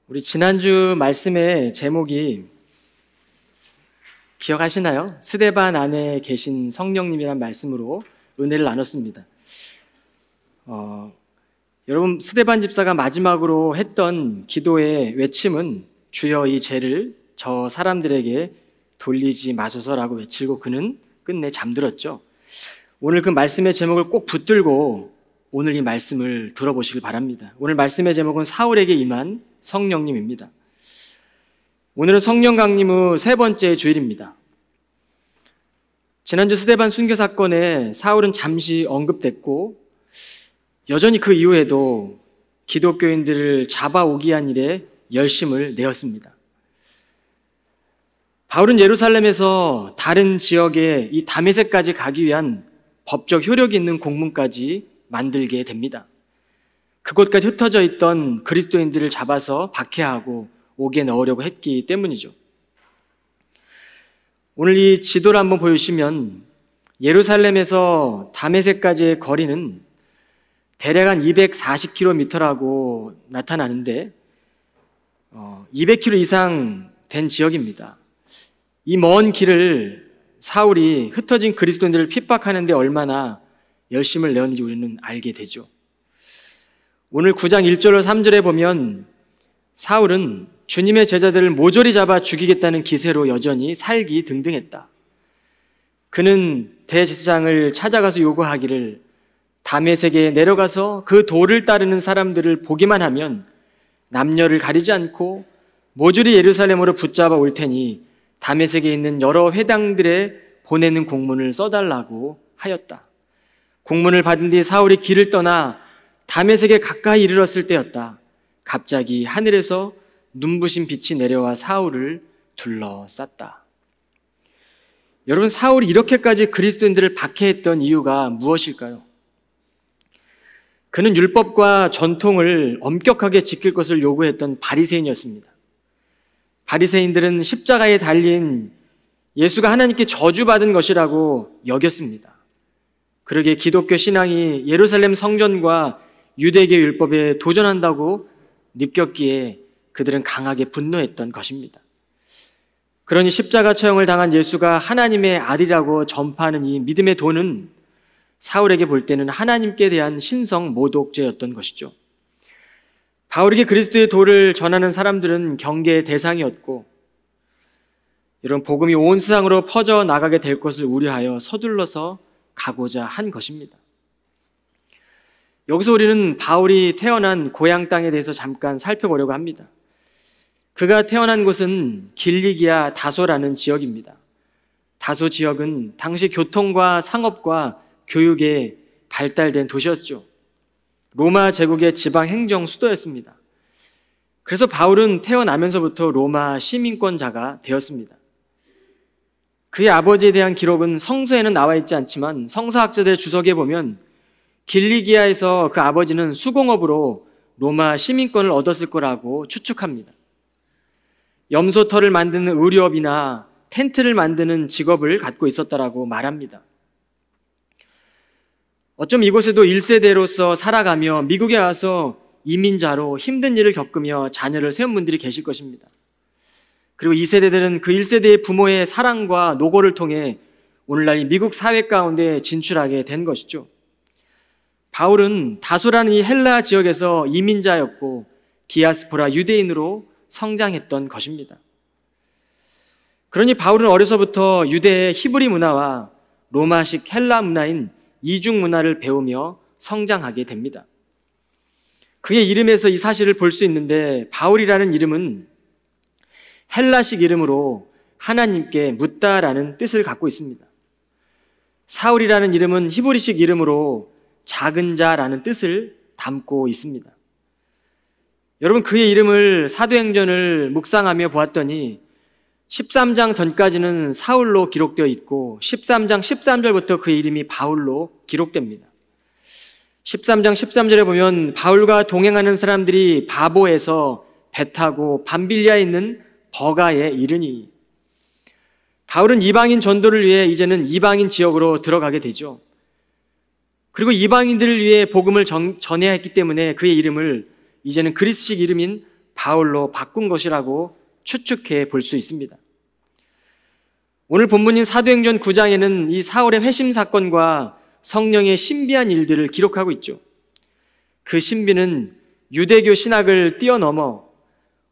우리 지난주 말씀의 제목이 기억하시나요? 스데반 안에 계신 성령님이란 말씀으로 은혜를 나눴습니다. 여러분, 스데반 집사가 마지막으로 했던 기도의 외침은 주여 이 죄를 저 사람들에게 돌리지 마소서라고 외치고 그는 끝내 잠들었죠. 오늘 그 말씀의 제목을 꼭 붙들고 오늘 이 말씀을 들어보시길 바랍니다. 오늘 말씀의 제목은 사울에게 임한 성령님입니다. 오늘은 성령 강림 후 세 번째 주일입니다. 지난주 스데반 순교 사건에 사울은 잠시 언급됐고 여전히 그 이후에도 기독교인들을 잡아오기 위한 일에 열심을 내었습니다. 바울은 예루살렘에서 다른 지역에 이 다메섹까지 가기 위한 법적 효력이 있는 공문까지 만들게 됩니다. 그곳까지 흩어져 있던 그리스도인들을 잡아서 박해하고 옥에 넣으려고 했기 때문이죠. 오늘 이 지도를 한번 보여주시면 예루살렘에서 다메섹까지의 거리는 대략 한 240km라고 나타나는데 200km 이상 된 지역입니다. 이 먼 길을 사울이 흩어진 그리스도인들을 핍박하는 데 얼마나 열심을 내었는지 우리는 알게 되죠. 오늘 9장 1절로 3절에 보면 사울은 주님의 제자들을 모조리 잡아 죽이겠다는 기세로 여전히 살기 등등했다. 그는 대제사장을 찾아가서 요구하기를 다메섹에 내려가서 그 도를 따르는 사람들을 보기만 하면 남녀를 가리지 않고 모조리 예루살렘으로 붙잡아 올 테니 다메섹에 있는 여러 회당들에 보내는 공문을 써달라고 하였다. 공문을 받은 뒤 사울이 길을 떠나 다메섹에 가까이 이르렀을 때였다. 갑자기 하늘에서 눈부신 빛이 내려와 사울을 둘러쌌다. 여러분, 사울이 이렇게까지 그리스도인들을 박해했던 이유가 무엇일까요? 그는 율법과 전통을 엄격하게 지킬 것을 요구했던 바리새인이었습니다. 바리새인들은 십자가에 달린 예수가 하나님께 저주받은 것이라고 여겼습니다. 그러기에 기독교 신앙이 예루살렘 성전과 유대계 율법에 도전한다고 느꼈기에 그들은 강하게 분노했던 것입니다. 그러니 십자가 처형을 당한 예수가 하나님의 아들이라고 전파하는 이 믿음의 도는 사울에게 볼 때는 하나님께 대한 신성 모독죄였던 것이죠. 바울에게 그리스도의 도를 전하는 사람들은 경계의 대상이었고 이런 복음이 온 세상으로 퍼져 나가게 될 것을 우려하여 서둘러서 가고자 한 것입니다. 여기서 우리는 바울이 태어난 고향 땅에 대해서 잠깐 살펴보려고 합니다. 그가 태어난 곳은 길리기아 다소라는 지역입니다. 다소 지역은 당시 교통과 상업과 교육에 발달된 도시였죠. 로마 제국의 지방 행정 수도였습니다. 그래서 바울은 태어나면서부터 로마 시민권자가 되었습니다. 그의 아버지에 대한 기록은 성서에는 나와 있지 않지만 성서학자들의 주석에 보면 길리기아에서 그 아버지는 수공업으로 로마 시민권을 얻었을 거라고 추측합니다. 염소털을 만드는 의류업이나 텐트를 만드는 직업을 갖고 있었다라고 말합니다. 어쩜 이곳에도 1세대로서 살아가며 미국에 와서 이민자로 힘든 일을 겪으며 자녀를 세운 분들이 계실 것입니다. 그리고 2세대들은 그 1세대의 부모의 사랑과 노고를 통해 오늘날 이 미국 사회 가운데 진출하게 된 것이죠. 바울은 다소라는 이 헬라 지역에서 이민자였고 디아스포라 유대인으로 성장했던 것입니다. 그러니 바울은 어려서부터 유대의 히브리 문화와 로마식 헬라 문화인 이중 문화를 배우며 성장하게 됩니다. 그의 이름에서 이 사실을 볼 수 있는데 바울이라는 이름은 헬라식 이름으로 하나님께 묻다라는 뜻을 갖고 있습니다. 사울이라는 이름은 히브리식 이름으로 작은 자라는 뜻을 담고 있습니다. 여러분, 그의 이름을 사도행전을 묵상하며 보았더니 13장 전까지는 사울로 기록되어 있고 13장 13절부터 그의 이름이 바울로 기록됩니다. 13장 13절에 보면 바울과 동행하는 사람들이 바보에서 배 타고 밤빌리아에 있는 버가에 이르니, 바울은 이방인 전도를 위해 이제는 이방인 지역으로 들어가게 되죠. 그리고 이방인들을 위해 복음을 전해야 했기 때문에 그의 이름을 이제는 그리스식 이름인 바울로 바꾼 것이라고 추측해 볼 수 있습니다. 오늘 본문인 사도행전 9장에는 이 사울의 회심 사건과 성령의 신비한 일들을 기록하고 있죠. 그 신비는 유대교 신학을 뛰어넘어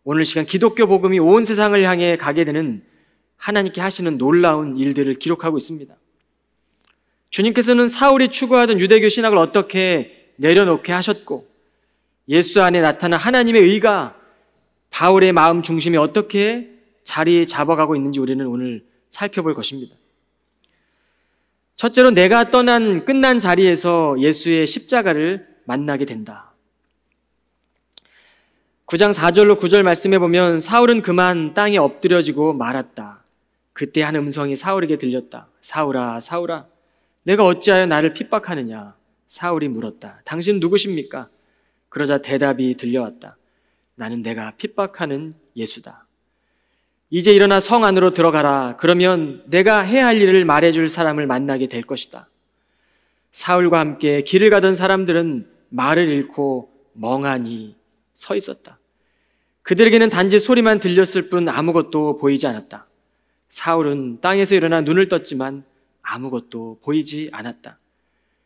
오늘 시간 기독교 복음이 온 세상을 향해 가게 되는 하나님께 하시는 놀라운 일들을 기록하고 있습니다. 주님께서는 사울이 추구하던 유대교 신학을 어떻게 내려놓게 하셨고, 예수 안에 나타난 하나님의 의가 바울의 마음 중심에 어떻게 자리 잡아가고 있는지 우리는 오늘 살펴볼 것입니다. 첫째로 내가 떠난 끝난 자리에서 예수의 십자가를 만나게 된다. 9장 4절로 9절 말씀해 보면 사울은 그만 땅에 엎드려지고 말았다. 그때 한 음성이 사울에게 들렸다. 사울아, 사울아, 내가 어찌하여 나를 핍박하느냐? 사울이 물었다. 당신 누구십니까? 그러자 대답이 들려왔다. 나는 내가 핍박하는 예수다. 이제 일어나 성 안으로 들어가라. 그러면 내가 해야 할 일을 말해줄 사람을 만나게 될 것이다. 사울과 함께 길을 가던 사람들은 말을 잃고 멍하니 서 있었다. 그들에게는 단지 소리만 들렸을 뿐 아무것도 보이지 않았다. 사울은 땅에서 일어나 눈을 떴지만 아무것도 보이지 않았다.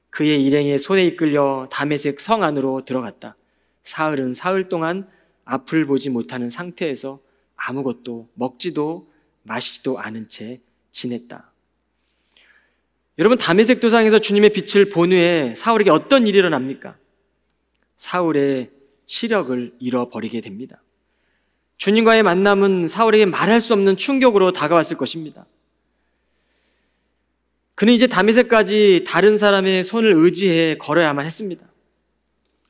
그의 일행의 손에 이끌려 다메섹 성 안으로 들어갔다. 사흘은 사흘 동안 앞을 보지 못하는 상태에서 아무것도 먹지도 마시지도 않은 채 지냈다. 여러분, 다메섹 도상에서 주님의 빛을 본 후에 사울에게 어떤 일이 일어납니까? 사울의 시력을 잃어버리게 됩니다. 주님과의 만남은 사울에게 말할 수 없는 충격으로 다가왔을 것입니다. 그는 이제 다메섹까지 다른 사람의 손을 의지해 걸어야만 했습니다.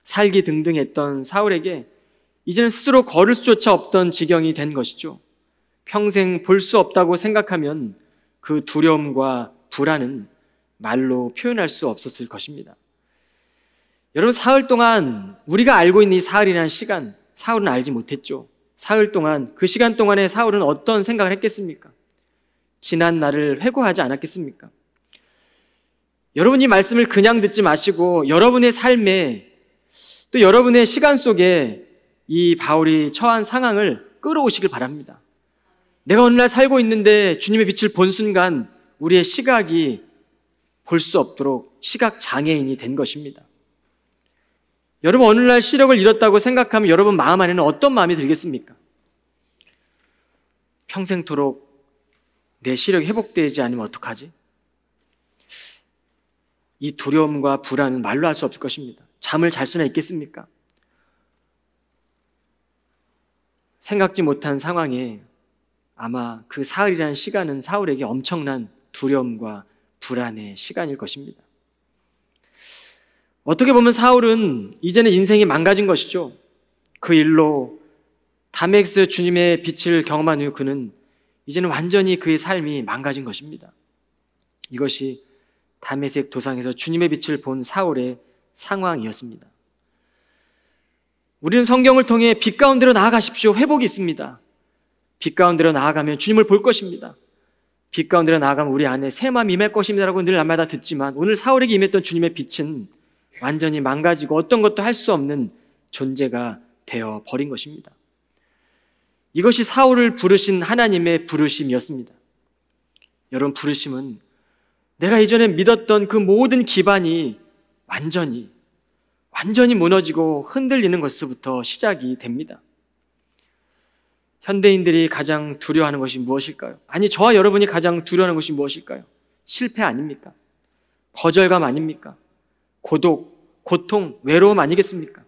살기 등등했던 사울에게 이제는 스스로 걸을 수조차 없던 지경이 된 것이죠. 평생 볼 수 없다고 생각하면 그 두려움과 불안은 말로 표현할 수 없었을 것입니다. 여러분, 사흘 동안 우리가 알고 있는 이 사흘이라는 시간, 사울은 알지 못했죠. 사흘 동안, 그 시간 동안에 사울은 어떤 생각을 했겠습니까? 지난 날을 회고하지 않았겠습니까? 여러분, 이 말씀을 그냥 듣지 마시고 여러분의 삶에, 또 여러분의 시간 속에 이 바울이 처한 상황을 끌어오시길 바랍니다. 내가 어느 날 살고 있는데 주님의 빛을 본 순간 우리의 시각이 볼 수 없도록 시각 장애인이 된 것입니다. 여러분, 어느 날 시력을 잃었다고 생각하면 여러분 마음 안에는 어떤 마음이 들겠습니까? 평생토록 내 시력이 회복되지 않으면 어떡하지? 이 두려움과 불안은 말로 할 수 없을 것입니다. 잠을 잘 수나 있겠습니까? 생각지 못한 상황에 아마 그 사흘이라는 시간은 사울에게 엄청난 두려움과 불안의 시간일 것입니다. 어떻게 보면 사울은 이제는 인생이 망가진 것이죠. 그 일로 다메섹 주님의 빛을 경험한 후 그는 이제는 완전히 그의 삶이 망가진 것입니다. 이것이 다메섹 도상에서 주님의 빛을 본 사울의 상황이었습니다. 우리는 성경을 통해 빛 가운데로 나아가십시오. 회복이 있습니다. 빛 가운데로 나아가면 주님을 볼 것입니다. 빛 가운데로 나아가면 우리 안에 새 마음이 임할 것입니다라고 늘 날마다 듣지만 오늘 사울에게 임했던 주님의 빛은 완전히 망가지고 어떤 것도 할 수 없는 존재가 되어 버린 것입니다. 이것이 사울을 부르신 하나님의 부르심이었습니다. 여러분, 부르심은 내가 이전에 믿었던 그 모든 기반이 완전히 무너지고 흔들리는 것부터 시작이 됩니다. 현대인들이 가장 두려워하는 것이 무엇일까요? 아니, 저와 여러분이 가장 두려워하는 것이 무엇일까요? 실패 아닙니까? 거절감 아닙니까? 고독, 고통, 외로움 아니겠습니까?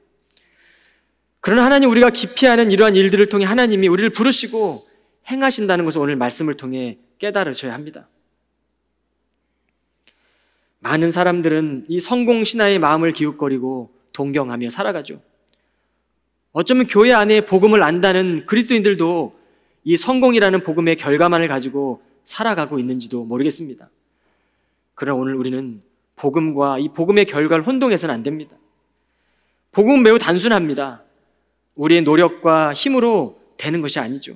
그러나 하나님, 우리가 기피하는 이러한 일들을 통해 하나님이 우리를 부르시고 행하신다는 것을 오늘 말씀을 통해 깨달으셔야 합니다. 많은 사람들은 이 성공 신화의 마음을 기웃거리고 동경하며 살아가죠. 어쩌면 교회 안에 복음을 안다는 그리스도인들도 이 성공이라는 복음의 결과만을 가지고 살아가고 있는지도 모르겠습니다. 그러나 오늘 우리는 복음과 이 복음의 결과를 혼동해서는 안 됩니다. 복음은 매우 단순합니다. 우리의 노력과 힘으로 되는 것이 아니죠.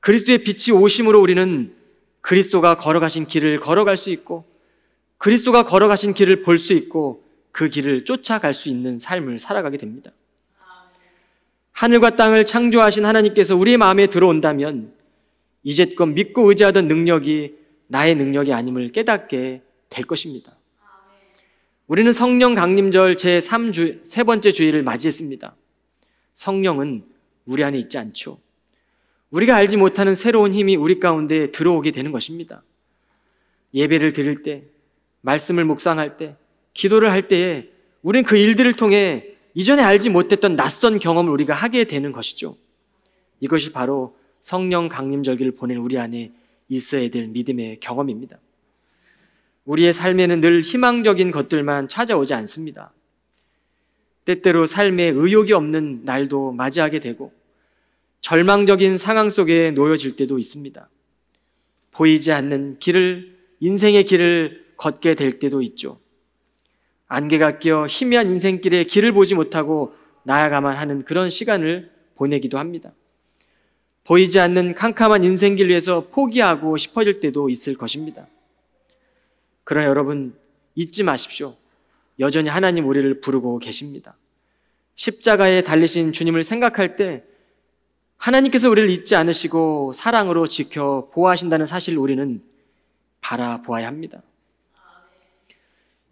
그리스도의 빛이 오심으로 우리는 그리스도가 걸어가신 길을 걸어갈 수 있고 그리스도가 걸어가신 길을 볼 수 있고 그 길을 쫓아갈 수 있는 삶을 살아가게 됩니다. 하늘과 땅을 창조하신 하나님께서 우리의 마음에 들어온다면 이제껏 믿고 의지하던 능력이 나의 능력이 아님을 깨닫게 될 것입니다. 우리는 성령 강림절 세 번째 주일을 맞이했습니다. 성령은 우리 안에 있지 않죠. 우리가 알지 못하는 새로운 힘이 우리 가운데 들어오게 되는 것입니다. 예배를 드릴 때, 말씀을 묵상할 때, 기도를 할 때에 우리는 그 일들을 통해 이전에 알지 못했던 낯선 경험을 우리가 하게 되는 것이죠. 이것이 바로 성령 강림절기를 보낸 우리 안에 있어야 될 믿음의 경험입니다. 우리의 삶에는 늘 희망적인 것들만 찾아오지 않습니다. 때때로 삶에 의욕이 없는 날도 맞이하게 되고 절망적인 상황 속에 놓여질 때도 있습니다. 보이지 않는 인생의 길을 걷게 될 때도 있죠. 안개가 껴 희미한 인생길에 길을 보지 못하고 나아가만 하는 그런 시간을 보내기도 합니다. 보이지 않는 캄캄한 인생길 위에서 포기하고 싶어질 때도 있을 것입니다. 그러나 여러분 잊지 마십시오. 여전히 하나님 우리를 부르고 계십니다. 십자가에 달리신 주님을 생각할 때 하나님께서 우리를 잊지 않으시고 사랑으로 지켜 보호하신다는 사실을 우리는 바라보아야 합니다.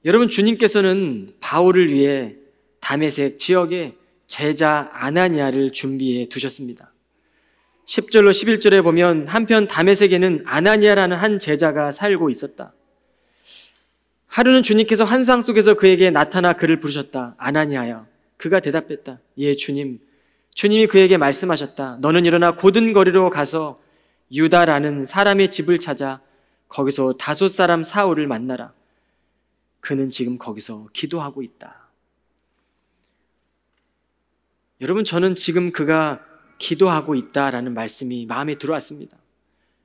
여러분, 주님께서는 바울을 위해 다메섹 지역에 제자 아나니아를 준비해 두셨습니다. 10절로 11절에 보면 한편 다메섹에는 아나니아라는 한 제자가 살고 있었다. 하루는 주님께서 환상 속에서 그에게 나타나 그를 부르셨다. 아나니아야. 그가 대답했다. 예, 주님. 주님이 그에게 말씀하셨다. 너는 일어나 고든 거리로 가서 유다라는 사람의 집을 찾아 거기서 다소 사람 사울을 만나라. 그는 지금 거기서 기도하고 있다. 여러분, 저는 지금 그가 기도하고 있다라는 말씀이 마음에 들어왔습니다.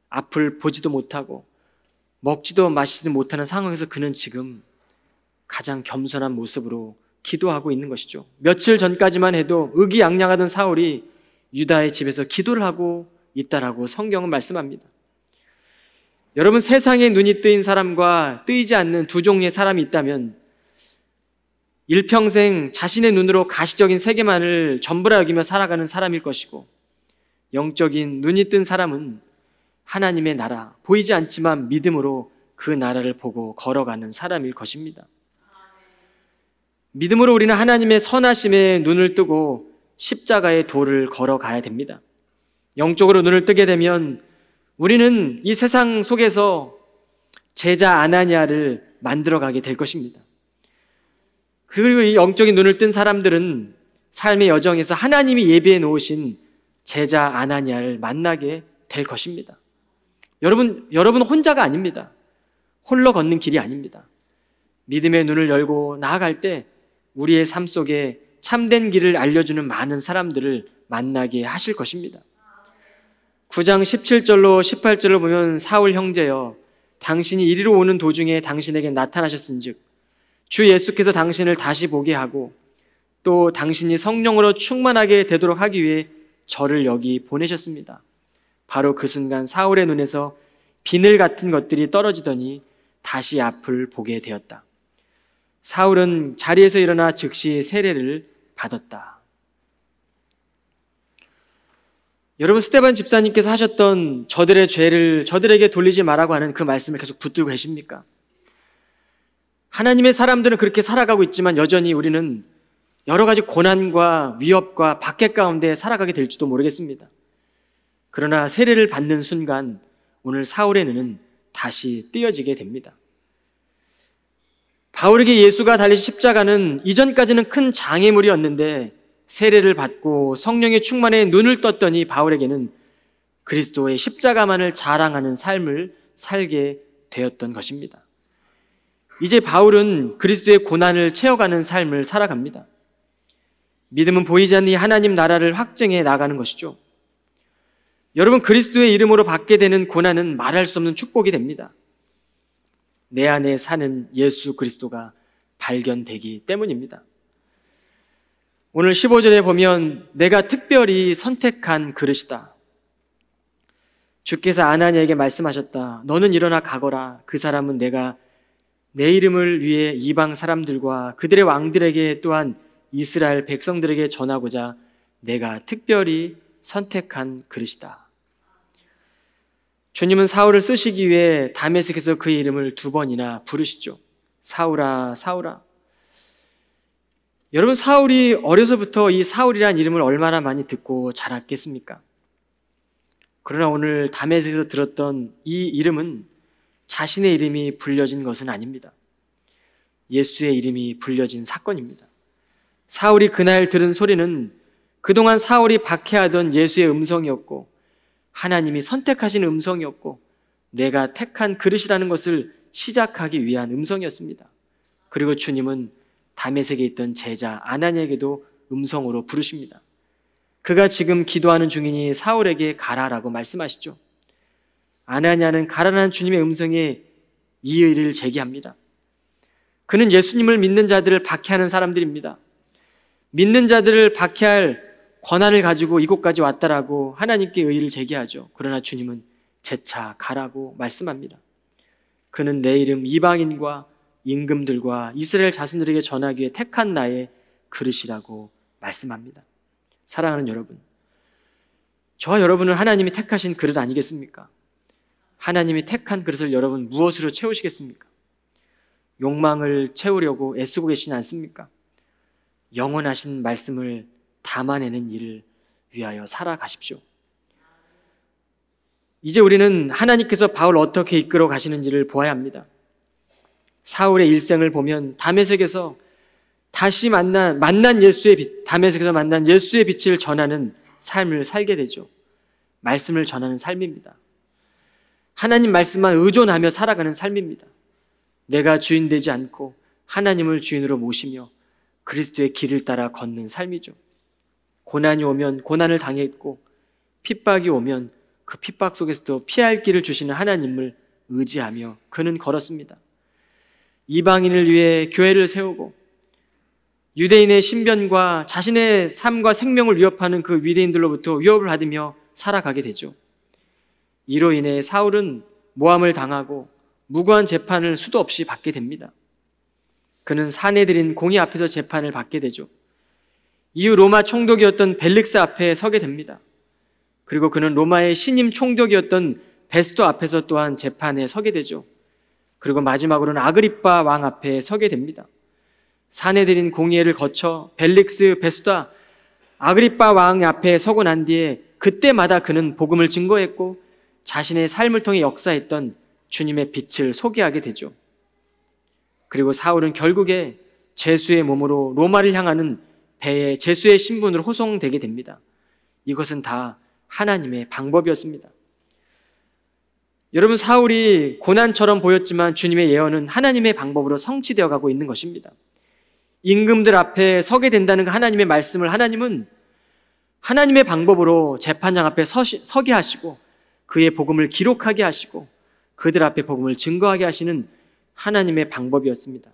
앞을 보지도 못하고 먹지도 마시지도 못하는 상황에서 그는 지금 가장 겸손한 모습으로 기도하고 있는 것이죠. 며칠 전까지만 해도 의기양양하던 사울이 유다의 집에서 기도를 하고 있다라고 성경은 말씀합니다. 여러분, 세상에 눈이 뜨인 사람과 뜨이지 않는 두 종류의 사람이 있다면 일평생 자신의 눈으로 가시적인 세계만을 전부라 여기며 살아가는 사람일 것이고, 영적인 눈이 뜬 사람은 하나님의 나라, 보이지 않지만 믿음으로 그 나라를 보고 걸어가는 사람일 것입니다. 믿음으로 우리는 하나님의 선하심에 눈을 뜨고 십자가의 도를 걸어가야 됩니다. 영적으로 눈을 뜨게 되면 우리는 이 세상 속에서 제자 아나니아를 만들어가게 될 것입니다. 그리고 이 영적인 눈을 뜬 사람들은 삶의 여정에서 하나님이 예비해 놓으신 제자 아나니아를 만나게 될 것입니다. 여러분 혼자가 아닙니다. 홀로 걷는 길이 아닙니다. 믿음의 눈을 열고 나아갈 때 우리의 삶 속에 참된 길을 알려주는 많은 사람들을 만나게 하실 것입니다. 9장 17절로 18절을 보면 사울 형제여, 당신이 이리로 오는 도중에 당신에게 나타나셨은즉 주 예수께서 당신을 다시 보게 하고 또 당신이 성령으로 충만하게 되도록 하기 위해 저를 여기 보내셨습니다. 바로 그 순간 사울의 눈에서 비늘 같은 것들이 떨어지더니 다시 앞을 보게 되었다. 사울은 자리에서 일어나 즉시 세례를 받았다. 여러분, 스데반 집사님께서 하셨던 저들의 죄를 저들에게 돌리지 말라고 하는 그 말씀을 계속 붙들고 계십니까? 하나님의 사람들은 그렇게 살아가고 있지만 여전히 우리는 여러 가지 고난과 위협과 박해 가운데 살아가게 될지도 모르겠습니다. 그러나 세례를 받는 순간 오늘 사울의 눈은 다시 띄어지게 됩니다. 바울에게 예수가 달리신 십자가는 이전까지는 큰 장애물이었는데 세례를 받고 성령의 충만에 눈을 떴더니 바울에게는 그리스도의 십자가만을 자랑하는 삶을 살게 되었던 것입니다. 이제 바울은 그리스도의 고난을 채워가는 삶을 살아갑니다. 믿음은 보이지 않는 이 하나님 나라를 확증해 나가는 것이죠. 여러분, 그리스도의 이름으로 받게 되는 고난은 말할 수 없는 축복이 됩니다. 내 안에 사는 예수 그리스도가 발견되기 때문입니다. 오늘 15절에 보면 내가 특별히 선택한 그릇이다. 주께서 아나니아에게 말씀하셨다. 너는 일어나 가거라. 그 사람은 내가 내 이름을 위해 이방 사람들과 그들의 왕들에게 또한 이스라엘 백성들에게 전하고자 내가 특별히 선택한 그릇이다. 주님은 사울을 쓰시기 위해 다메섹에서 그의 이름을 2번이나 부르시죠. 사울아, 사울아. 여러분, 사울이 어려서부터 이 사울이란 이름을 얼마나 많이 듣고 자랐겠습니까? 그러나 오늘 다메섹에서 들었던 이 이름은 자신의 이름이 불려진 것은 아닙니다. 예수의 이름이 불려진 사건입니다. 사울이 그날 들은 소리는 그동안 사울이 박해하던 예수의 음성이었고 하나님이 선택하신 음성이었고 내가 택한 그릇이라는 것을 시작하기 위한 음성이었습니다. 그리고 주님은 다메섹에 있던 제자 아나니에게도 음성으로 부르십니다. 그가 지금 기도하는 중이니 사울에게 가라라고 말씀하시죠. 아나니아는 가라는 주님의 음성에 이의를 제기합니다. 그는 예수님을 믿는 자들을 박해하는 사람들입니다. 믿는 자들을 박해할 권한을 가지고 이곳까지 왔다라고 하나님께 의의를 제기하죠. 그러나 주님은 재차 가라고 말씀합니다. 그는 내 이름 이방인과 임금들과 이스라엘 자손들에게 전하기 위해 택한 나의 그릇이라고 말씀합니다. 사랑하는 여러분, 저와 여러분은 하나님이 택하신 그릇 아니겠습니까? 하나님이 택한 그릇을 여러분 무엇으로 채우시겠습니까? 욕망을 채우려고 애쓰고 계시지 않습니까? 영원하신 말씀을 담아내는 일을 위하여 살아가십시오. 이제 우리는 하나님께서 바울을 어떻게 이끌어 가시는지를 보아야 합니다. 사울의 일생을 보면 다메섹에서 다시 만난 예수의 빛, 다메섹에서 만난 예수의 빛을 전하는 삶을 살게 되죠. 말씀을 전하는 삶입니다. 하나님 말씀만 의존하며 살아가는 삶입니다. 내가 주인 되지 않고 하나님을 주인으로 모시며 그리스도의 길을 따라 걷는 삶이죠. 고난이 오면 고난을 당했고 핍박이 오면 그 핍박 속에서도 피할 길을 주시는 하나님을 의지하며 그는 걸었습니다. 이방인을 위해 교회를 세우고 유대인의 신변과 자신의 삶과 생명을 위협하는 그 유대인들로부터 위협을 받으며 살아가게 되죠. 이로 인해 사울은 모함을 당하고 무고한 재판을 수도 없이 받게 됩니다. 그는 사내들인 공의 앞에서 재판을 받게 되죠. 이후 로마 총독이었던 벨릭스 앞에 서게 됩니다. 그리고 그는 로마의 신임 총독이었던 베스토 앞에서 또한 재판에 서게 되죠. 그리고 마지막으로는 아그리빠 왕 앞에 서게 됩니다. 사내들인 공의회를 거쳐 벨릭스, 베스토, 아그리빠 왕 앞에 서고 난 뒤에 그때마다 그는 복음을 증거했고 자신의 삶을 통해 역사했던 주님의 빛을 소개하게 되죠. 그리고 사울은 결국에 제수의 몸으로 로마를 향하는 배에 제수의 신분으로 호송되게 됩니다. 이것은 다 하나님의 방법이었습니다. 여러분, 사울이 고난처럼 보였지만 주님의 예언은 하나님의 방법으로 성취되어 가고 있는 것입니다. 임금들 앞에 서게 된다는 그 하나님의 말씀을 하나님은 하나님의 방법으로 재판장 앞에 서게 하시고 그의 복음을 기록하게 하시고 그들 앞에 복음을 증거하게 하시는 하나님의 방법이었습니다.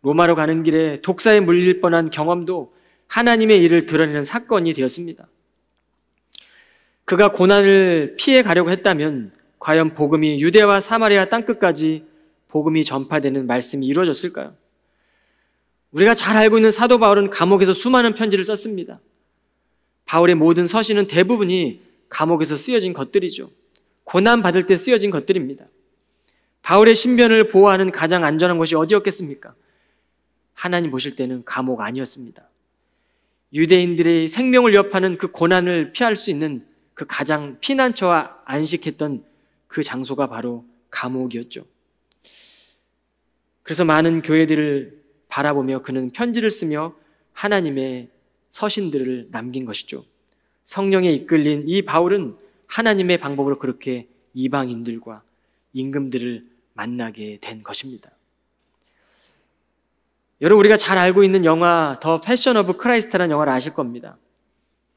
로마로 가는 길에 독사에 물릴 뻔한 경험도 하나님의 일을 드러내는 사건이 되었습니다. 그가 고난을 피해 가려고 했다면 과연 복음이 유대와 사마리아 땅끝까지 복음이 전파되는 말씀이 이루어졌을까요? 우리가 잘 알고 있는 사도 바울은 감옥에서 수많은 편지를 썼습니다. 바울의 모든 서신은 대부분이 감옥에서 쓰여진 것들이죠. 고난받을 때 쓰여진 것들입니다. 바울의 신변을 보호하는 가장 안전한 곳이 어디였겠습니까? 하나님 보실 때는 감옥 아니었습니다. 유대인들의 생명을 위협하는 그 고난을 피할 수 있는 그 가장 피난처와 안식했던 그 장소가 바로 감옥이었죠. 그래서 많은 교회들을 바라보며 그는 편지를 쓰며 하나님의 서신들을 남긴 것이죠. 성령에 이끌린 이 바울은 하나님의 방법으로 그렇게 이방인들과 임금들을 만나게 된 것입니다. 여러분, 우리가 잘 알고 있는 영화 더 패션 오브 크라이스트라는 영화를 아실 겁니다.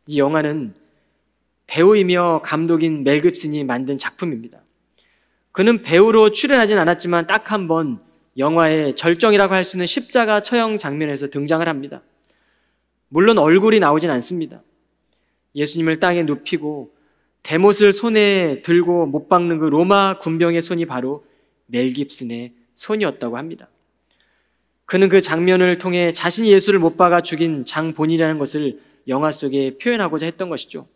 이 영화는 배우이며 감독인 멜 깁슨이 만든 작품입니다. 그는 배우로 출연하진 않았지만 딱 한 번 영화의 절정이라고 할 수 있는 십자가 처형 장면에서 등장을 합니다. 물론 얼굴이 나오진 않습니다. 예수님을 땅에 눕히고 대못을 손에 들고 못 박는 그 로마 군병의 손이 바로 멜 깁슨의 손이었다고 합니다. 그는 그 장면을 통해 자신이 예수를 못 박아 죽인 장본인이라는 것을 영화 속에 표현하고자 했던 것이죠.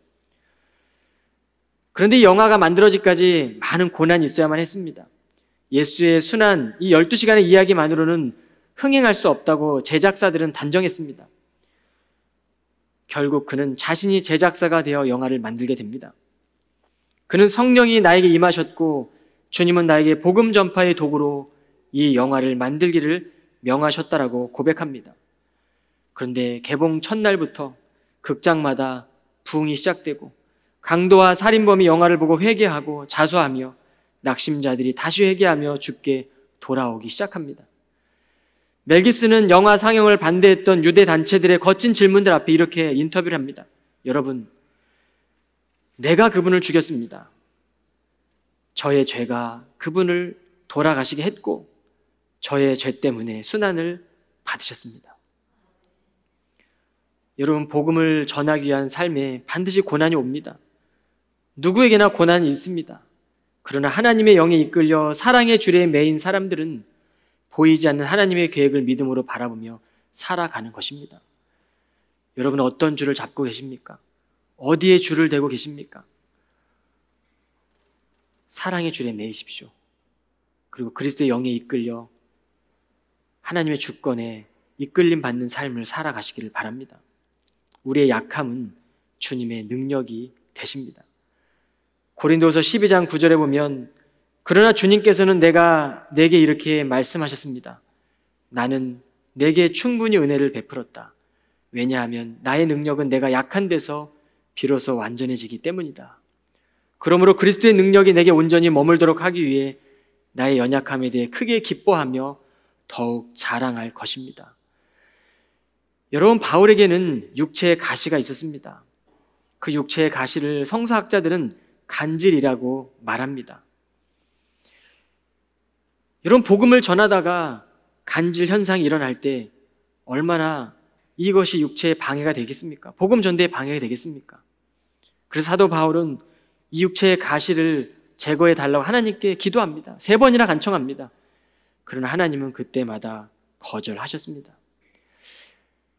그런데 이 영화가 만들어지기까지 많은 고난이 있어야만 했습니다. 예수의 순한 이 12시간의 이야기만으로는 흥행할 수 없다고 제작사들은 단정했습니다. 결국 그는 자신이 제작사가 되어 영화를 만들게 됩니다. 그는 성령이 나에게 임하셨고 주님은 나에게 복음 전파의 도구로 이 영화를 만들기를 명하셨다라고 고백합니다. 그런데 개봉 첫날부터 극장마다 부흥이 시작되고 강도와 살인범이 영화를 보고 회개하고 자수하며 낙심자들이 다시 회개하며 주께 돌아오기 시작합니다. 멜 깁슨은 영화 상영을 반대했던 유대 단체들의 거친 질문들 앞에 이렇게 인터뷰를 합니다. 여러분, 내가 그분을 죽였습니다. 저의 죄가 그분을 돌아가시게 했고 저의 죄 때문에 순환을 받으셨습니다. 여러분, 복음을 전하기 위한 삶에 반드시 고난이 옵니다. 누구에게나 고난이 있습니다. 그러나 하나님의 영에 이끌려 사랑의 주례에 매인 사람들은 보이지 않는 하나님의 계획을 믿음으로 바라보며 살아가는 것입니다. 여러분, 어떤 줄을 잡고 계십니까? 어디에 줄을 대고 계십니까? 사랑의 줄에 매이십시오. 그리고 그리스도의 영에 이끌려 하나님의 주권에 이끌림 받는 삶을 살아가시기를 바랍니다. 우리의 약함은 주님의 능력이 되십니다. 고린도서 12장 9절에 보면 그러나 주님께서는 내게 이렇게 말씀하셨습니다. 나는 내게 충분히 은혜를 베풀었다. 왜냐하면 나의 능력은 내가 약한 데서 비로소 완전해지기 때문이다. 그러므로 그리스도의 능력이 내게 온전히 머물도록 하기 위해 나의 연약함에 대해 크게 기뻐하며 더욱 자랑할 것입니다. 여러분, 바울에게는 육체의 가시가 있었습니다. 그 육체의 가시를 성서학자들은 간질이라고 말합니다. 여러분, 복음을 전하다가 간질 현상이 일어날 때 얼마나 이것이 육체의 방해가 되겠습니까? 복음 전도의 방해가 되겠습니까? 그래서 사도 바울은 이 육체의 가시를 제거해 달라고 하나님께 기도합니다. 3번이나 간청합니다. 그러나 하나님은 그때마다 거절하셨습니다.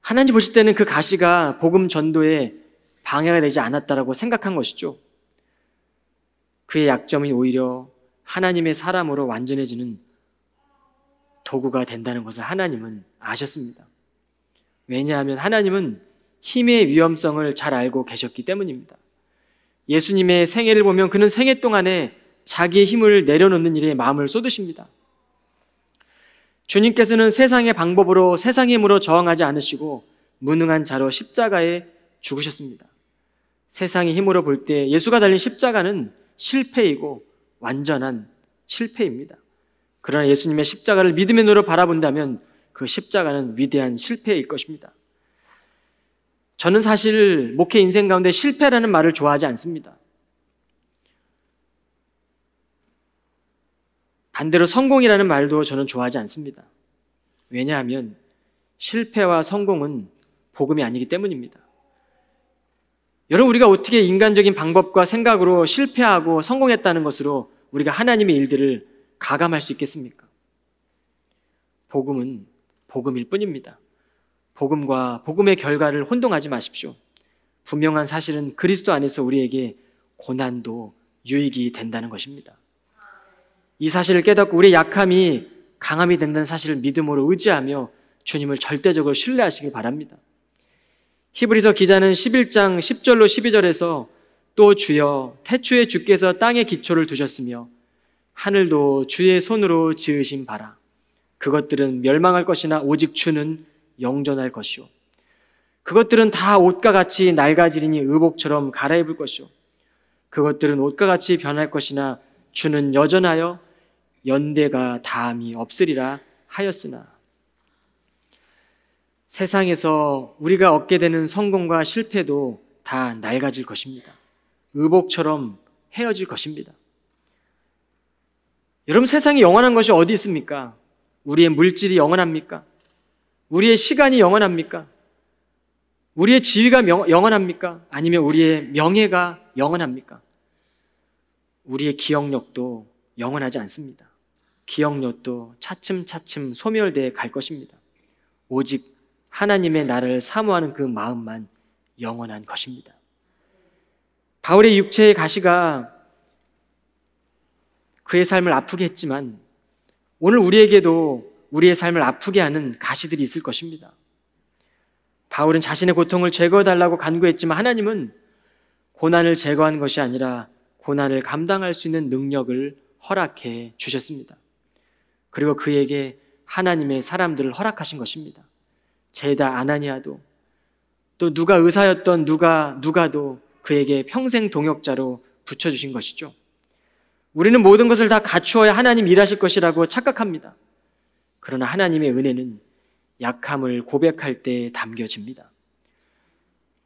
하나님 보실 때는 그 가시가 복음 전도에 방해가 되지 않았다라고 생각한 것이죠. 그의 약점이 오히려 하나님의 사람으로 완전해지는 도구가 된다는 것을 하나님은 아셨습니다. 왜냐하면 하나님은 힘의 위험성을 잘 알고 계셨기 때문입니다. 예수님의 생애를 보면 그는 생애 동안에 자기의 힘을 내려놓는 일에 마음을 쏟으십니다. 주님께서는 세상의 방법으로 세상의 힘으로 저항하지 않으시고 무능한 자로 십자가에 죽으셨습니다. 세상의 힘으로 볼 때 예수가 달린 십자가는 실패이고 완전한 실패입니다. 그러나 예수님의 십자가를 믿음의 눈으로 바라본다면 그 십자가는 위대한 실패일 것입니다. 저는 사실 목회 인생 가운데 실패라는 말을 좋아하지 않습니다. 반대로 성공이라는 말도 저는 좋아하지 않습니다. 왜냐하면 실패와 성공은 복음이 아니기 때문입니다. 여러분, 우리가 어떻게 인간적인 방법과 생각으로 실패하고 성공했다는 것으로 우리가 하나님의 일들을 가감할 수 있겠습니까? 복음은 복음일 뿐입니다. 복음과 복음의 결과를 혼동하지 마십시오. 분명한 사실은 그리스도 안에서 우리에게 고난도 유익이 된다는 것입니다. 이 사실을 깨닫고 우리의 약함이 강함이 된다는 사실을 믿음으로 의지하며 주님을 절대적으로 신뢰하시기 바랍니다. 히브리서 기자는 11장 10절로 12절에서 또 주여 태초에 주께서 땅에 기초를 두셨으며 하늘도 주의 손으로 지으신 바라. 그것들은 멸망할 것이나 오직 주는 영존할 것이요. 그것들은 다 옷과 같이 낡아지리니 의복처럼 갈아입을 것이요. 그것들은 옷과 같이 변할 것이나 주는 여전하여 연대가 다함이 없으리라 하였으나. 세상에서 우리가 얻게 되는 성공과 실패도 다 낡아질 것입니다. 의복처럼 헤어질 것입니다. 여러분, 세상에 영원한 것이 어디 있습니까? 우리의 물질이 영원합니까? 우리의 시간이 영원합니까? 우리의 지위가 영원합니까? 아니면 우리의 명예가 영원합니까? 우리의 기억력도 영원하지 않습니다. 기억력도 차츰차츰 소멸되어 갈 것입니다. 오직 하나님의 나라를 사모하는 그 마음만 영원한 것입니다. 바울의 육체의 가시가 그의 삶을 아프게 했지만 오늘 우리에게도 우리의 삶을 아프게 하는 가시들이 있을 것입니다. 바울은 자신의 고통을 제거해달라고 간구했지만 하나님은 고난을 제거한 것이 아니라 고난을 감당할 수 있는 능력을 허락해 주셨습니다. 그리고 그에게 하나님의 사람들을 허락하신 것입니다. 제다 아나니아도, 또 누가 의사였던 누가도 그에게 평생 동역자로 붙여주신 것이죠. 우리는 모든 것을 다 갖추어야 하나님 일하실 것이라고 착각합니다. 그러나 하나님의 은혜는 약함을 고백할 때 담겨집니다.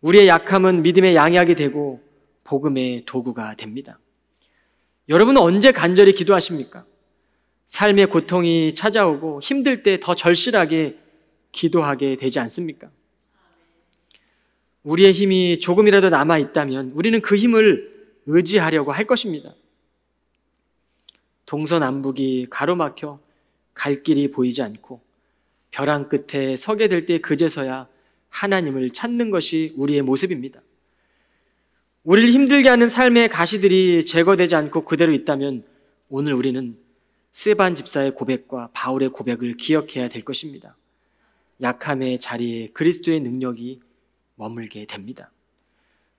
우리의 약함은 믿음의 양약이 되고 복음의 도구가 됩니다. 여러분은 언제 간절히 기도하십니까? 삶의 고통이 찾아오고 힘들 때 더 절실하게 기도하게 되지 않습니까? 우리의 힘이 조금이라도 남아있다면 우리는 그 힘을 의지하려고 할 것입니다. 동서남북이 가로막혀 갈 길이 보이지 않고 벼랑 끝에 서게 될 때 그제서야 하나님을 찾는 것이 우리의 모습입니다. 우리를 힘들게 하는 삶의 가시들이 제거되지 않고 그대로 있다면 오늘 우리는 스데반 집사의 고백과 바울의 고백을 기억해야 될 것입니다. 약함의 자리에 그리스도의 능력이 머물게 됩니다.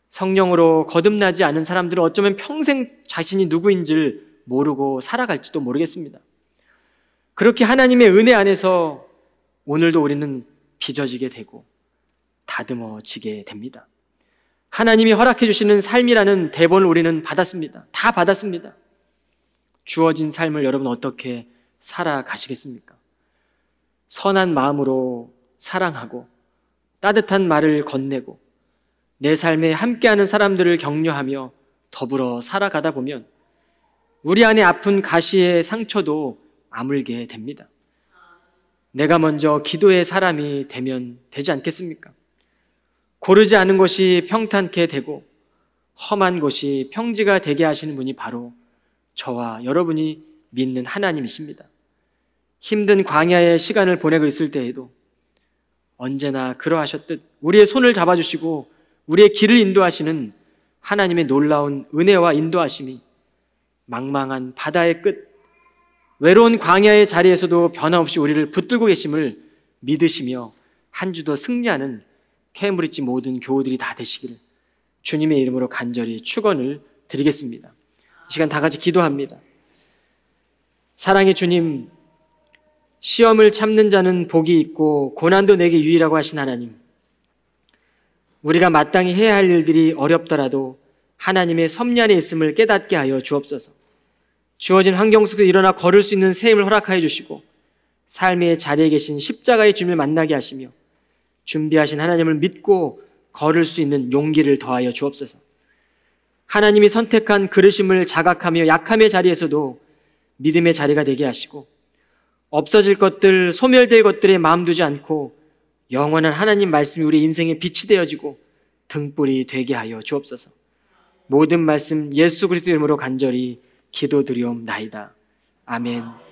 성령으로 거듭나지 않은 사람들은 어쩌면 평생 자신이 누구인지를 모르고 살아갈지도 모르겠습니다. 그렇게 하나님의 은혜 안에서 오늘도 우리는 빚어지게 되고 다듬어지게 됩니다. 하나님이 허락해 주시는 삶이라는 대본을 우리는 받았습니다. 다 받았습니다. 주어진 삶을 여러분 어떻게 살아가시겠습니까? 선한 마음으로 사랑하고 따뜻한 말을 건네고 내 삶에 함께하는 사람들을 격려하며 더불어 살아가다 보면 우리 안에 아픈 가시의 상처도 아물게 됩니다. 내가 먼저 기도의 사람이 되면 되지 않겠습니까? 고르지 않은 곳이 평탄케 되고 험한 곳이 평지가 되게 하시는 분이 바로 저와 여러분이 믿는 하나님이십니다. 힘든 광야의 시간을 보내고 있을 때에도 언제나 그러하셨듯 우리의 손을 잡아주시고 우리의 길을 인도하시는 하나님의 놀라운 은혜와 인도하심이 망망한 바다의 끝, 외로운 광야의 자리에서도 변함없이 우리를 붙들고 계심을 믿으시며 한 주도 승리하는 케임브리지 모든 교우들이 다 되시기를 주님의 이름으로 간절히 축원을 드리겠습니다. 이 시간 다 같이 기도합니다. 사랑의 주님, 시험을 참는 자는 복이 있고 고난도 내게 유의라고 하신 하나님, 우리가 마땅히 해야 할 일들이 어렵더라도 하나님의 섭리 안에 있음을 깨닫게 하여 주옵소서. 주어진 환경 속에서 일어나 걸을 수 있는 새 힘을 허락하여 주시고 삶의 자리에 계신 십자가의 주님을 만나게 하시며 준비하신 하나님을 믿고 걸을 수 있는 용기를 더하여 주옵소서. 하나님이 선택한 그르심을 자각하며 약함의 자리에서도 믿음의 자리가 되게 하시고 없어질 것들, 소멸될 것들에 마음 두지 않고 영원한 하나님 말씀이 우리 인생의 빛이 되어지고 등불이 되게 하여 주옵소서. 모든 말씀 예수 그리스도 이름으로 간절히 기도드리옵나이다. 아멘.